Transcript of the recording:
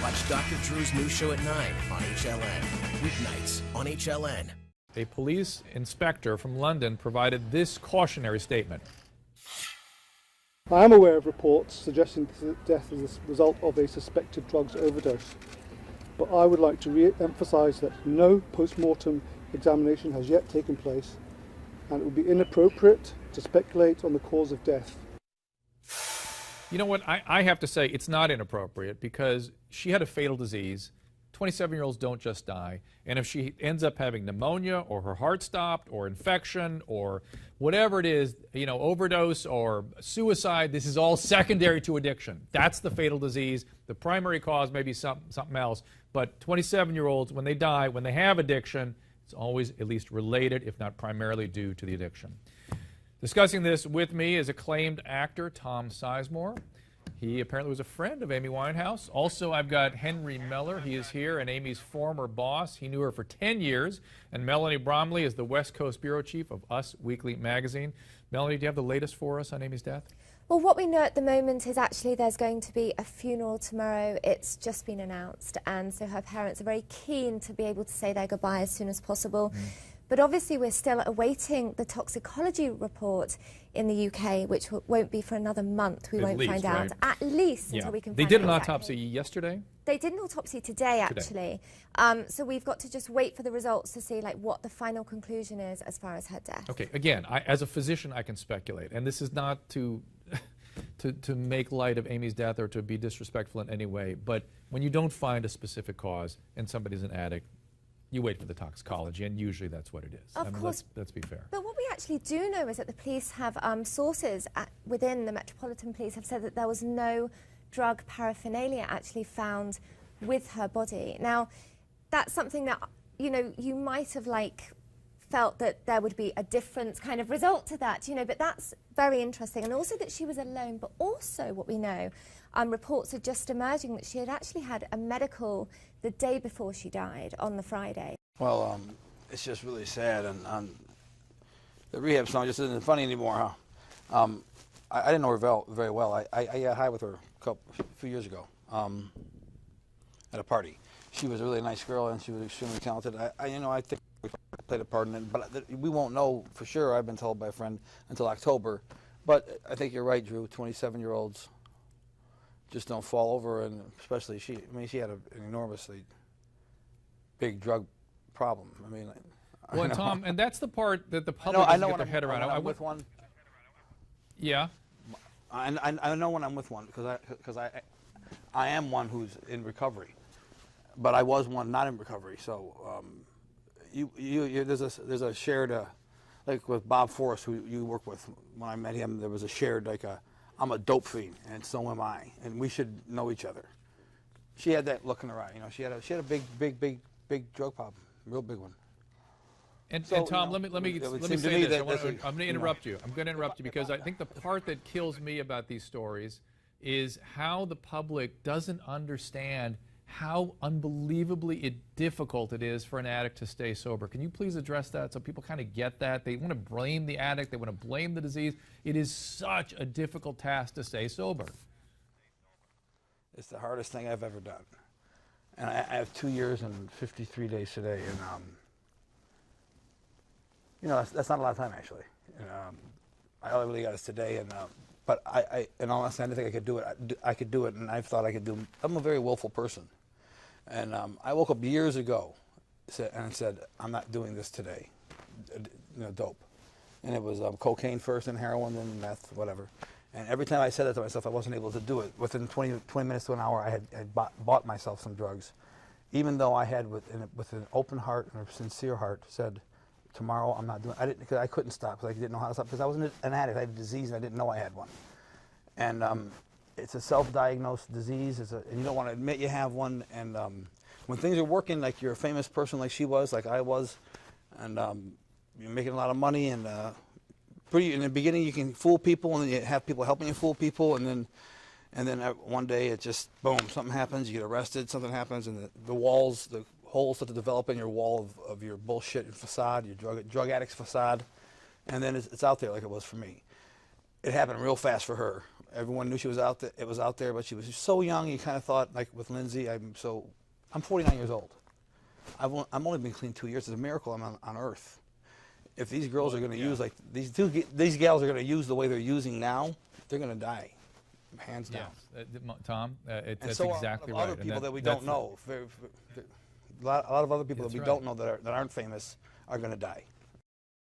Watch Dr. Drew's new show at 9 on HLN. Weeknights on HLN. A police inspector from London provided this cautionary statement. I am aware of reports suggesting that death is a result of a suspected drugs overdose, but I would like to re-emphasise that no post-mortem examination has yet taken place, and it would be inappropriate to speculate on the cause of death. You know what? I have to say it's not inappropriate because she had a fatal disease. 27-year-olds don't just die. And if she ends up having pneumonia or her heart stopped or infection or whatever it is, you know, overdose or suicide, this is all secondary to addiction. That's the fatal disease. The primary cause may be something else. But 27-year-olds, when they die, when they have addiction, it's always at least related, if not primarily due to the addiction. Discussing this with me is acclaimed actor Tom Sizemore. He apparently was a friend of Amy Winehouse. Also, I've got Henry Miller. He is here, and Amy's former boss. He knew her for 10 years. And Melanie Bromley is the West Coast bureau chief of Us Weekly magazine. Melanie, do you have the latest for us on Amy's death? Well, what we know at the moment is actually there's going to be a funeral tomorrow. It's just been announced, and so her parents are very keen to be able to say their goodbye as soon as possible. But obviously we're still awaiting the toxicology report in the UK, which won't be for another month. We won't find out. At least until we can find out. They did an autopsy yesterday? They did an autopsy today, actually. So we've got to just wait for the results to see what the final conclusion is as far as her death. Okay, again, as a physician, I can speculate. And this is not to make light of Amy's death or to be disrespectful in any way. But when you don't find a specific cause and somebody's an addict, you wait for the toxicology, and usually that's what it is. Of course. Let's be fair. But what we actually do know is that the police have sources within the Metropolitan Police have said that there was no drug paraphernalia actually found with her body. Now, that's something that, you know, you might have felt that there would be a different kind of result to that, you know, but that's very interesting. And also that she was alone, but also what we know, reports are just emerging that she had actually had a medical the day before she died on the Friday. Well, it's just really sad, and the rehab song just isn't funny anymore, huh? I didn't know her very well. I got high with her a few years ago at a party. She was a really nice girl, and she was extremely talented. I think we played a part in it, but we won't know for sure, I've been told by a friend, until October. But I think you're right, Drew, 27-year-olds just don't fall over, and especially she. I mean, she had an enormously big drug problem. I mean, well, and Tom, and that's the part that the public doesn't get their head around. I'm with one. Yeah. I know when I'm with one because I am one who's in recovery, but I was one not in recovery. So there's a shared like with Bob Forrest, who you work with. When I met him, there was a shared I'm a dope fiend, and so am I, and we should know each other. She had that look in her eye, you know. She had a big drug problem, real big one. And Tom, let me say this. I'm going to interrupt you. I'm going to interrupt you because I think the part that kills me about these stories is how the public doesn't understand how unbelievably difficult it is for an addict to stay sober. Can you please address that so people kind of get that? They want to blame the addict. They want to blame the disease. It is such a difficult task to stay sober. It's the hardest thing I've ever done. And I have 2 years and 53 days today. And, you know, that's not a lot of time, actually. And, all I really got is today. And, but in all honesty, I didn't think I could do it. I could do it, and I thought I could do it. I'm a very willful person. And I woke up years ago and said, I'm not doing this today, you know, dope. And it was cocaine first, and heroin, then meth, whatever. And every time I said that to myself, I wasn't able to do it. Within 20 minutes to an hour, I had bought myself some drugs, even though I had, with an open heart and a sincere heart, said, tomorrow I'm not doing it. Because I couldn't stop, because I didn't know how to stop, because I wasn't an addict. I had a disease, and I didn't know I had one. And it's a self-diagnosed disease, and you don't want to admit you have one. And when things are working, like you're a famous person like she was, like I was, and you're making a lot of money, and in the beginning you can fool people, and then you have people helping you fool people, and then one day it just, boom, something happens, you get arrested, something happens, and the holes start to develop in your wall of your bullshit facade, your drug addict's facade, and then it's out there like it was for me. It happened real fast for her, Everyone knew she was out there. It was out there, but she was so young. You kind of thought, like with Lindsay, I'm 49 years old. I'm only been clean 2 years. It's a miracle I'm on Earth. If these girls are going to use like these gals are going to use the way they're using now, they're going to die, hands down. Tom, that's so exactly right. right. Other people that we don't know, a lot of other people that we don't know that aren't famous are going to die.